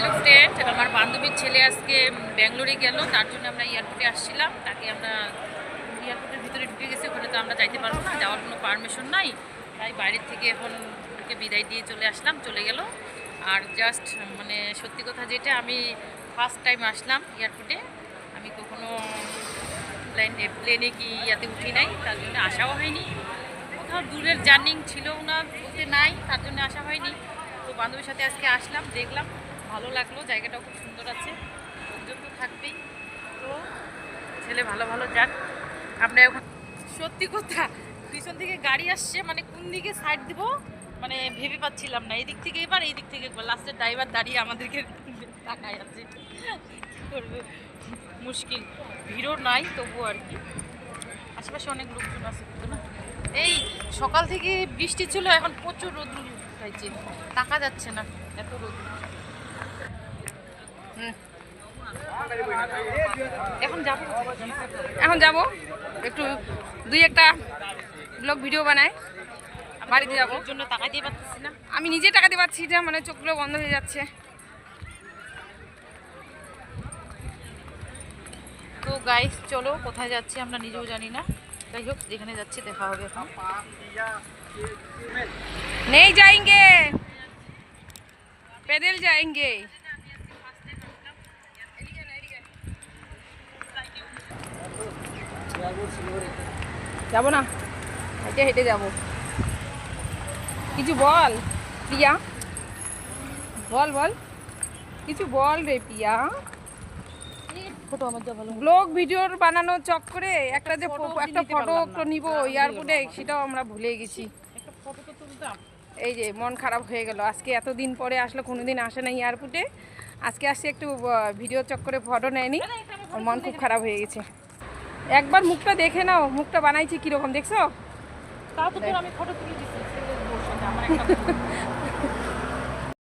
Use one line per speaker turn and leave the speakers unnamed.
Hello friend, আমার বান্ধবীর ছেলে আজকে ব্যাঙ্গালোরে গেল, তার জন্য আমরা এয়ারপোর্টে আসছিলাম। তাকে আমরা এয়ারপোর্টের ভিতরে ঢুকে গেছি, ওখানে তো আমরা যাইতে পারবো না, যাওয়ার কোনো পারমিশন নাই। তাই বাইরের থেকে এখন ওকে বিদায় দিয়ে চলে গেল। আর জাস্ট মানে সত্যি কথা যেটা, আমি ফার্স্ট টাইম আসলাম এয়ারপোর্টে। আমি কখনো প্লেনে কি ইয়াতে উঠি নাই, তার জন্য আসাও হয়নি। কোথাও দূরের জার্নি ছিলও না বলতে নাই, তার জন্য আসা হয়নি। তো বান্ধবীর সাথে আজকে আসলাম, দেখলাম, ভালো লাগলো। জায়গাটাও খুব সুন্দর আছে, লোকজন তো থাকবেই। তো ছেলে ভালো ভালো যাক। আমরা এখন সত্যি কথা, পিছন থেকে গাড়ি আসছে, মানে কোন দিকে সাইড দিব মানে ভেবে পাচ্ছিলাম না। এই দিক থেকে এবার, এই দিক থেকে একবার, লাস্টের ড্রাইভার দাঁড়িয়ে আমাদেরকে তাকায় আছে। কী করবে, মুশকিল। ভিড়ও নাই তবুও আর কি, আশেপাশে অনেক লোকজন আছে কিন্তু না। এই সকাল থেকে বৃষ্টি ছিল, এখন প্রচুর রোদ উঠাইছে, টাকা যাচ্ছে না, এত রোদ।
এখন যাব একটু দুই একটা ব্লগ ভিডিও বানাই, বাড়িতে যাবো।
জন্য টাকা দিয়ে পাচ্ছি না,
আমি নিজে টাকা দিয়ে পাচ্ছি না, মানে চোখগুলো বন্ধ হয়ে যাচ্ছে।
তো গাইস চলো, কোথায় যাচ্ছি আমরা নিজেও জানি না। যাই হোক, যেখানে যাচ্ছি দেখা হবে এখন।
नहीं जाएंगे, पैदल जाएंगे। যাবো না, হেঁটে হেঁটে যাবো। কিছু বল প্রিয়া, বল বল, কিছু বল রে প্রিয়া।
ফটো আমার যা ভালো,
ব্লগ ভিডিওর বানানোর চক্করে একটা ফটো তো নিব এয়ারপোর্টে, সেটাও আমরা ভুলে গেছি।
একটা ফটো তো তুলতাম।
এই যে মন খারাপ হয়ে গেল, আজকে এতদিন পরে আসলো, কোনোদিন আসে না এয়ারপোর্টে, আজকে আসছে একটু ভিডিও চক্করে ফটো নেয়নি, ওর মন খুব খারাপ হয়ে গেছে। একবার মুখটা দেখে নাও, মুখটা বানাইছি কীরকম দেখছো?
তাও তো তোর আমি ফটো তুলে দিচ্ছি আমার একটা